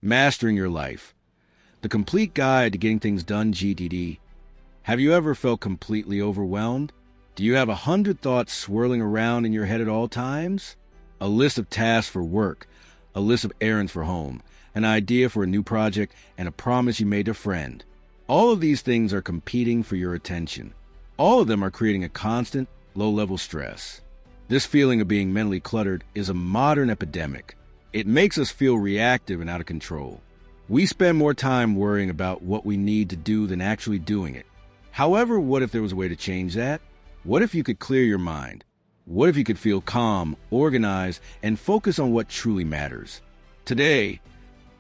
Mastering Your Life. The Complete Guide to Getting Things Done, GTD. Have you ever felt completely overwhelmed? Do you have 100 thoughts swirling around in your head at all times? A list of tasks for work, a list of errands for home, an idea for a new project, and a promise you made to a friend. All of these things are competing for your attention. All of them are creating a constant, low-level stress. This feeling of being mentally cluttered is a modern epidemic. It makes us feel reactive and out of control. We spend more time worrying about what we need to do than actually doing it. However, what if there was a way to change that? What if you could clear your mind? What if you could feel calm, organized, and focus on what truly matters? Today,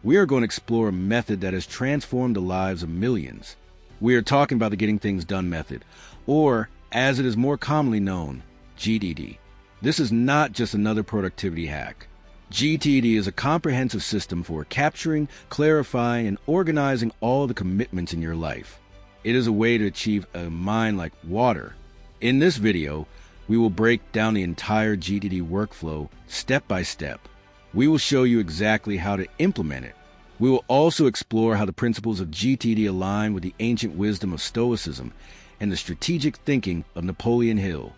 we are going to explore a method that has transformed the lives of millions. We are talking about the Getting Things Done method, or, as it is more commonly known, GTD. This is not just another productivity hack. GTD is a comprehensive system for capturing, clarifying, and organizing all the commitments in your life. It is a way to achieve a mind like water. In this video, we will break down the entire GTD workflow step by step. We will show you exactly how to implement it. We will also explore how the principles of GTD align with the ancient wisdom of Stoicism and the strategic thinking of Napoleon Hill.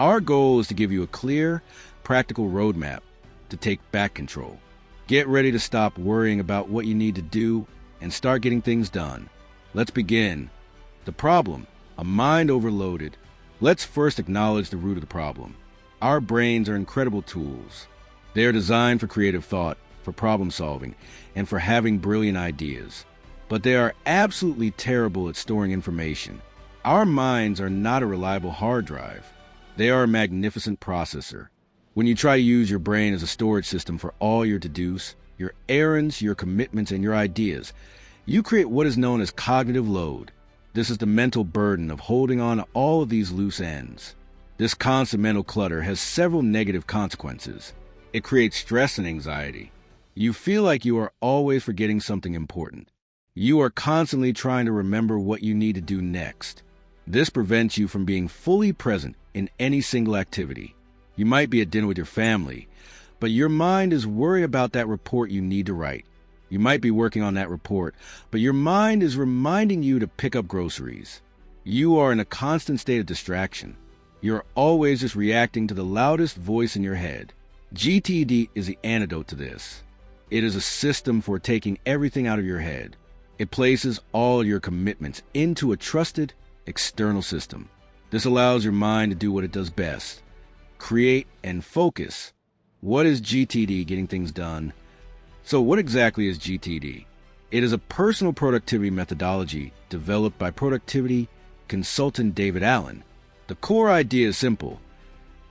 Our goal is to give you a clear, practical roadmap to take back control. Get ready to stop worrying about what you need to do and start getting things done. Let's begin. The problem: a mind overloaded. Let's first acknowledge the root of the problem. Our brains are incredible tools. They are designed for creative thought, for problem solving, and for having brilliant ideas. But they are absolutely terrible at storing information. Our minds are not a reliable hard drive. They are a magnificent processor. When you try to use your brain as a storage system for all your to-dos, your errands, your commitments, and your ideas, you create what is known as cognitive load. This is the mental burden of holding on to all of these loose ends. This constant mental clutter has several negative consequences. It creates stress and anxiety. You feel like you are always forgetting something important. You are constantly trying to remember what you need to do next. This prevents you from being fully present in any single activity. You might be at dinner with your family, but your mind is worried about that report you need to write. You might be working on that report, but your mind is reminding you to pick up groceries. You are in a constant state of distraction. You're always just reacting to the loudest voice in your head. GTD is the antidote to this. It is a system for taking everything out of your head. It places all your commitments into a trusted external system. This allows your mind to do what it does best: create and focus. What is GTD, Getting Things Done? So what exactly is GTD? It is a personal productivity methodology developed by productivity consultant David Allen. The core idea is simple.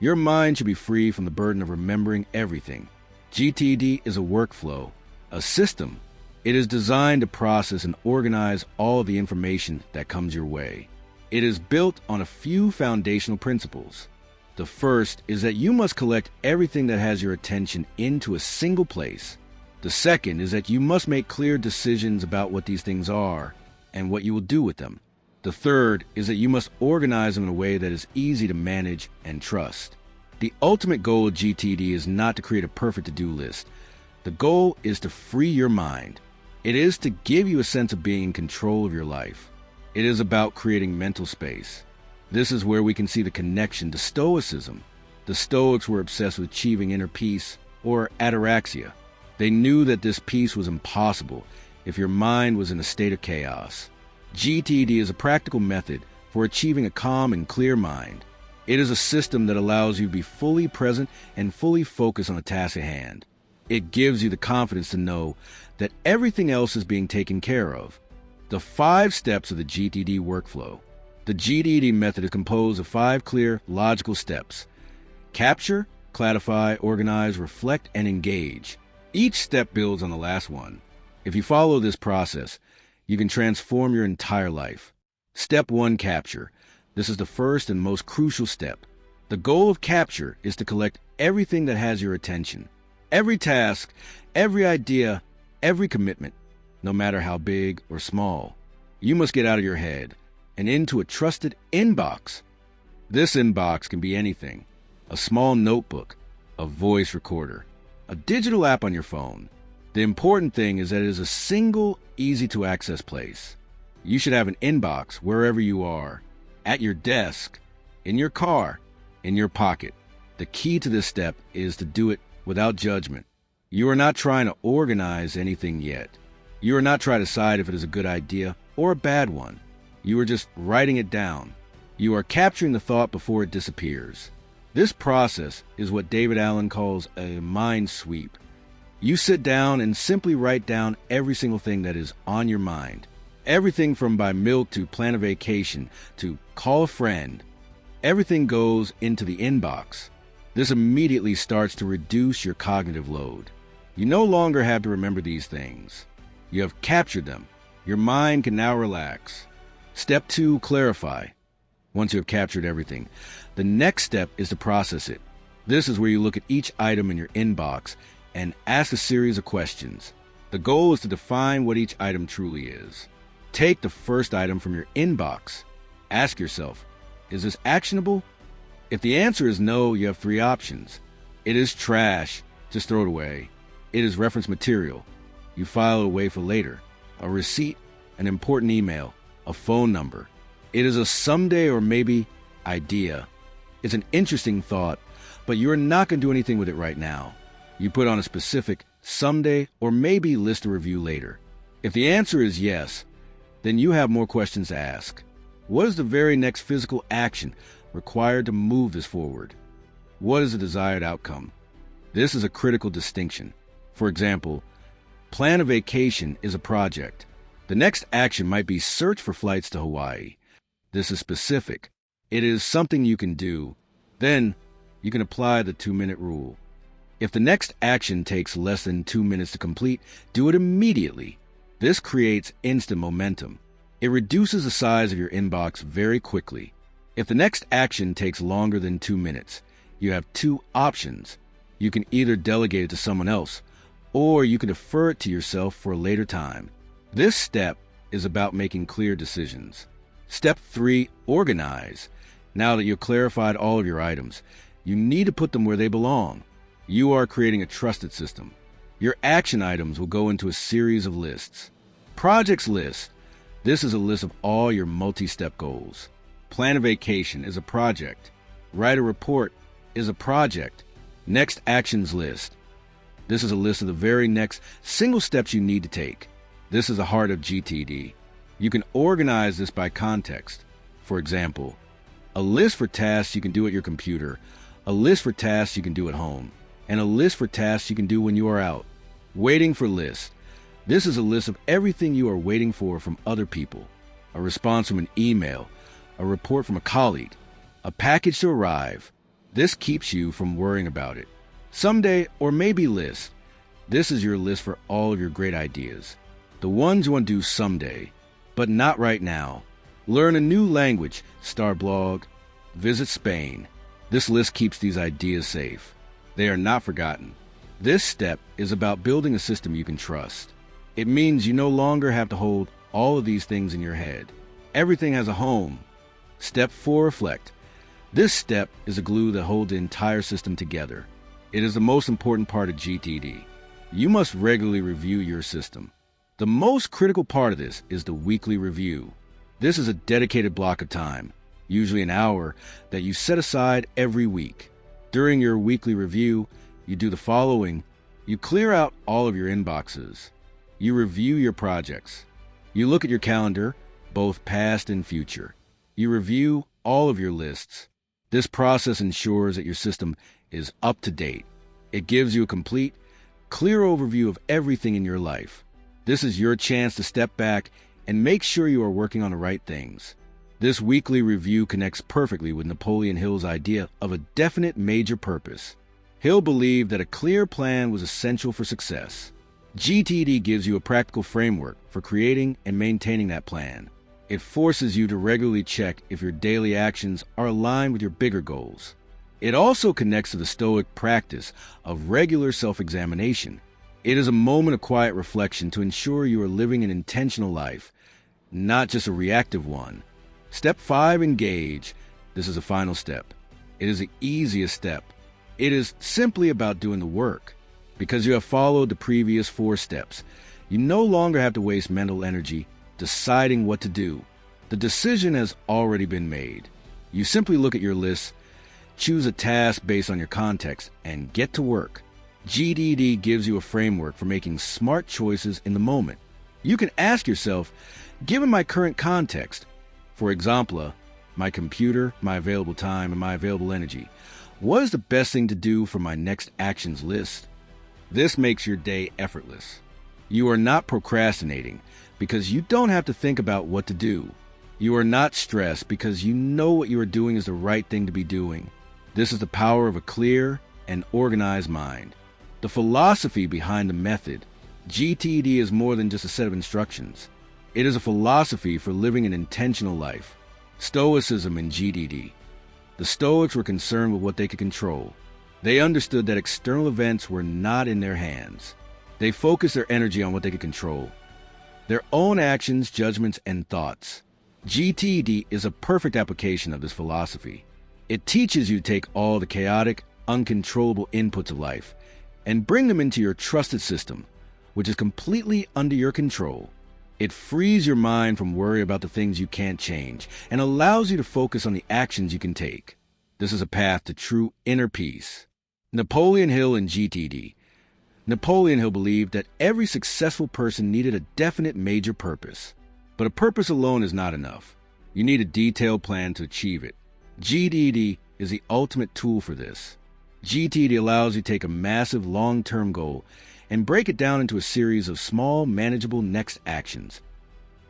Your mind should be free from the burden of remembering everything. GTD is a workflow, a system. It is designed to process and organize all of the information that comes your way. It is built on a few foundational principles. The first is that you must collect everything that has your attention into a single place. The second is that you must make clear decisions about what these things are and what you will do with them. The third is that you must organize them in a way that is easy to manage and trust. The ultimate goal of GTD is not to create a perfect to-do list. The goal is to free your mind. It is to give you a sense of being in control of your life. It is about creating mental space. This is where we can see the connection to Stoicism. The Stoics were obsessed with achieving inner peace, or ataraxia. They knew that this peace was impossible if your mind was in a state of chaos. GTD is a practical method for achieving a calm and clear mind. It is a system that allows you to be fully present and fully focused on the task at hand. It gives you the confidence to know that everything else is being taken care of. The 5 steps of the GTD workflow. The GTD method is composed of 5 clear, logical steps: capture, clarify, organize, reflect, and engage. Each step builds on the last one. If you follow this process, you can transform your entire life. Step 1, capture. This is the first and most crucial step. The goal of capture is to collect everything that has your attention. Every task, every idea, every commitment, no matter how big or small. You must get out of your head and into a trusted inbox. This inbox can be anything: a small notebook, a voice recorder, a digital app on your phone. The important thing is that it is a single, easy-to-access place. You should have an inbox wherever you are, at your desk, in your car, in your pocket. The key to this step is to do it without judgment. You are not trying to organize anything yet. You are not trying to decide if it is a good idea or a bad one. You are just writing it down. You are capturing the thought before it disappears. This process is what David Allen calls a mind sweep. You sit down and simply write down every single thing that is on your mind. Everything from buy milk to plan a vacation to call a friend. Everything goes into the inbox. This immediately starts to reduce your cognitive load. You no longer have to remember these things. You have captured them. Your mind can now relax. Step 2, clarify. Once you have captured everything, the next step is to process it. This is where you look at each item in your inbox and ask a series of questions. The goal is to define what each item truly is. Take the first item from your inbox. Ask yourself, is this actionable? If the answer is no, you have 3 options. It is trash, just throw it away. It is reference material. You file it away for later. A receipt, an important email, a phone number. It is a someday or maybe idea. It's an interesting thought, but you are not going to do anything with it right now. You put on a specific someday or maybe list to review later. If the answer is yes, then you have more questions to ask. What is the very next physical action required to move this forward? What is the desired outcome? This is a critical distinction. For example, plan a vacation is a project. The next action might be search for flights to Hawaii. This is specific. It is something you can do. Then you can apply the 2-minute rule. If the next action takes less than 2 minutes to complete, do it immediately. This creates instant momentum. It reduces the size of your inbox very quickly. If the next action takes longer than 2 minutes, you have 2 options. You can either delegate it to someone else, or you can defer it to yourself for a later time. This step is about making clear decisions. Step 3, organize. Now that you've clarified all of your items, you need to put them where they belong. You are creating a trusted system. Your action items will go into a series of lists. Projects list. This is a list of all your multi-step goals. Plan a vacation is a project. Write a report is a project. Next actions list. This is a list of the very next single steps you need to take. This is the heart of GTD. You can organize this by context. For example, a list for tasks you can do at your computer, a list for tasks you can do at home, and a list for tasks you can do when you are out. Waiting for list. This is a list of everything you are waiting for from other people. A response from an email, a report from a colleague, a package to arrive. This keeps you from worrying about it. Someday or maybe list. This is your list for all of your great ideas. The ones you want to do someday, but not right now. Learn a new language, start a blog, visit Spain. This list keeps these ideas safe. They are not forgotten. This step is about building a system you can trust. It means you no longer have to hold all of these things in your head. Everything has a home. Step 4, reflect. This step is a glue that holds the entire system together. It is the most important part of GTD. You must regularly review your system. The most critical part of this is the weekly review. This is a dedicated block of time, usually an hour, that you set aside every week. During your weekly review, you do the following. You clear out all of your inboxes. You review your projects. You look at your calendar, both past and future. You review all of your lists. This process ensures that your system is up to date. It gives you a complete, clear overview of everything in your life. This is your chance to step back and make sure you are working on the right things. This weekly review connects perfectly with Napoleon Hill's idea of a definite major purpose. Hill believed that a clear plan was essential for success. GTD gives you a practical framework for creating and maintaining that plan. It forces you to regularly check if your daily actions are aligned with your bigger goals. It also connects to the Stoic practice of regular self-examination. It is a moment of quiet reflection to ensure you are living an intentional life, not just a reactive one. Step 5, engage. This is the final step. It is the easiest step. It is simply about doing the work. Because you have followed the previous 4 steps, you no longer have to waste mental energy deciding what to do. The decision has already been made. You simply look at your list, choose a task based on your context, and get to work. GTD gives you a framework for making smart choices in the moment. You can ask yourself, given my current context, for example, my computer, my available time, and my available energy, what is the best thing to do for my next actions list? This makes your day effortless. You are not procrastinating because you don't have to think about what to do. You are not stressed because you know what you are doing is the right thing to be doing. This is the power of a clear and organized mind. The philosophy behind the method. GTD is more than just a set of instructions. It is a philosophy for living an intentional life. Stoicism in GTD. The Stoics were concerned with what they could control. They understood that external events were not in their hands. They focused their energy on what they could control. Their own actions, judgments, and thoughts. GTD is a perfect application of this philosophy. It teaches you to take all the chaotic, uncontrollable inputs of life and bring them into your trusted system, which is completely under your control. It frees your mind from worry about the things you can't change and allows you to focus on the actions you can take. This is a path to true inner peace. Napoleon Hill in GTD. Napoleon Hill believed that every successful person needed a definite major purpose. But a purpose alone is not enough. You need a detailed plan to achieve it. GTD is the ultimate tool for this. GTD allows you to take a massive long-term goal and break it down into a series of small, manageable next actions.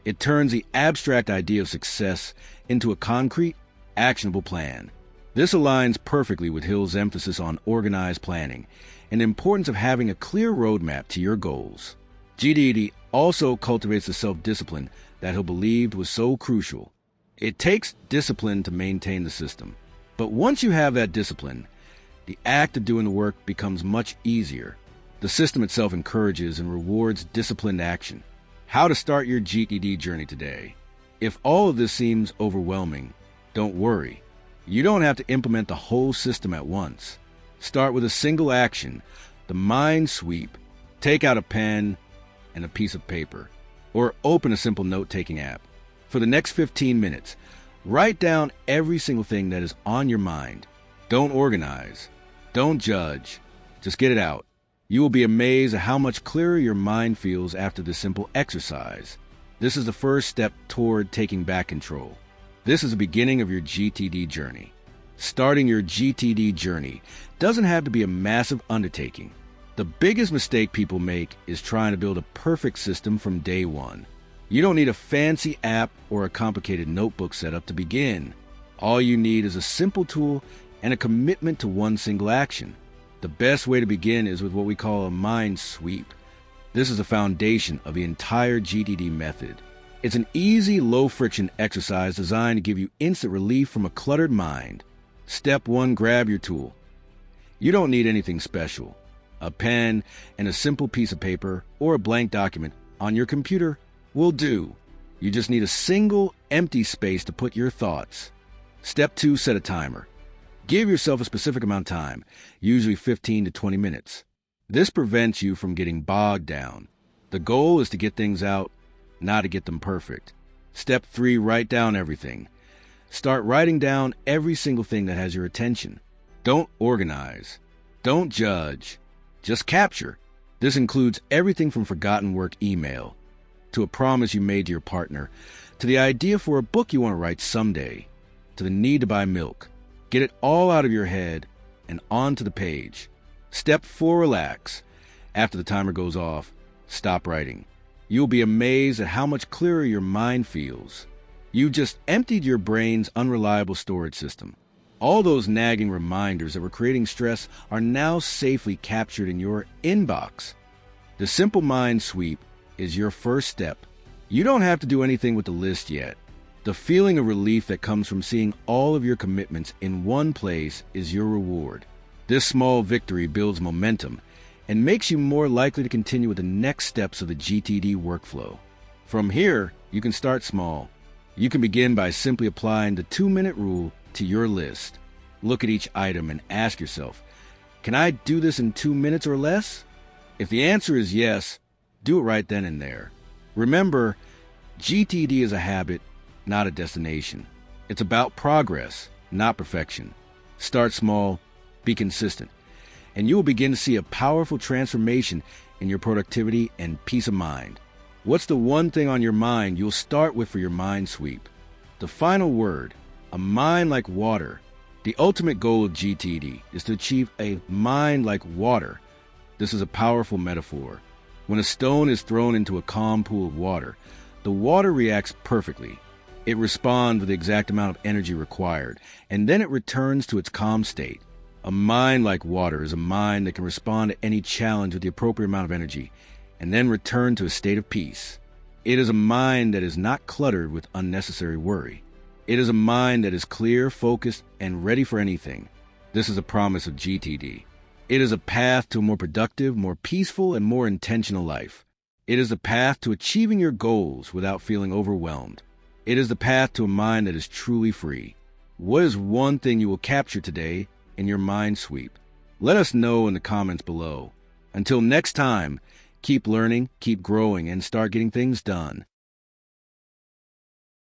It turns the abstract idea of success into a concrete, actionable plan. This aligns perfectly with Hill's emphasis on organized planning and the importance of having a clear roadmap to your goals. GTD also cultivates the self-discipline that Hill believed was so crucial. It takes discipline to maintain the system. But once you have that discipline, the act of doing the work becomes much easier. The system itself encourages and rewards disciplined action. How to start your GTD journey today. If all of this seems overwhelming, don't worry. You don't have to implement the whole system at once. Start with a single action, the mind sweep. Take out a pen and a piece of paper, or open a simple note-taking app. For the next 15 minutes, write down every single thing that is on your mind. Don't organize. Don't judge. Just get it out. You will be amazed at how much clearer your mind feels after this simple exercise. This is the first step toward taking back control. This is the beginning of your GTD journey. Starting your GTD journey doesn't have to be a massive undertaking. The biggest mistake people make is trying to build a perfect system from day one. You don't need a fancy app or a complicated notebook setup to begin. All you need is a simple tool and a commitment to one single action. The best way to begin is with what we call a mind sweep. This is the foundation of the entire GTD method. It's an easy, low-friction exercise designed to give you instant relief from a cluttered mind. Step 1, grab your tool. You don't need anything special. A pen and a simple piece of paper or a blank document on your computer will do. You just need a single empty space to put your thoughts. Step 2, set a timer. Give yourself a specific amount of time, usually 15 to 20 minutes. This prevents you from getting bogged down. The goal is to get things out, not to get them perfect. Step 3, write down everything. Start writing down every single thing that has your attention. Don't organize. Don't judge. Just capture. This includes everything from forgotten work email, to a promise you made to your partner, to the idea for a book you want to write someday, to the need to buy milk. Get it all out of your head and onto the page. Step 4, relax. After the timer goes off, stop writing. You'll be amazed at how much clearer your mind feels. You just emptied your brain's unreliable storage system. All those nagging reminders that were creating stress are now safely captured in your inbox. The simple mind sweep is your first step. You don't have to do anything with the list yet. The feeling of relief that comes from seeing all of your commitments in one place is your reward. This small victory builds momentum and makes you more likely to continue with the next steps of the GTD workflow. From here, you can start small. You can begin by simply applying the 2-minute rule to your list. Look at each item and ask yourself, can I do this in 2 minutes or less? If the answer is yes, do it right then and there. Remember, GTD is a habit, not a destination. It's about progress, not perfection. Start small, be consistent, and you will begin to see a powerful transformation in your productivity and peace of mind. What's the one thing on your mind you'll start with for your mind sweep? The final word, a mind like water. The ultimate goal of GTD is to achieve a mind like water. This is a powerful metaphor. When a stone is thrown into a calm pool of water, the water reacts perfectly. It responds with the exact amount of energy required, and then it returns to its calm state. A mind like water is a mind that can respond to any challenge with the appropriate amount of energy, and then return to a state of peace. It is a mind that is not cluttered with unnecessary worry. It is a mind that is clear, focused, and ready for anything. This is a promise of GTD. It is a path to a more productive, more peaceful, and more intentional life. It is a path to achieving your goals without feeling overwhelmed. It is the path to a mind that is truly free. What is one thing you will capture today in your mind sweep? Let us know in the comments below. Until next time, keep learning, keep growing, and start getting things done.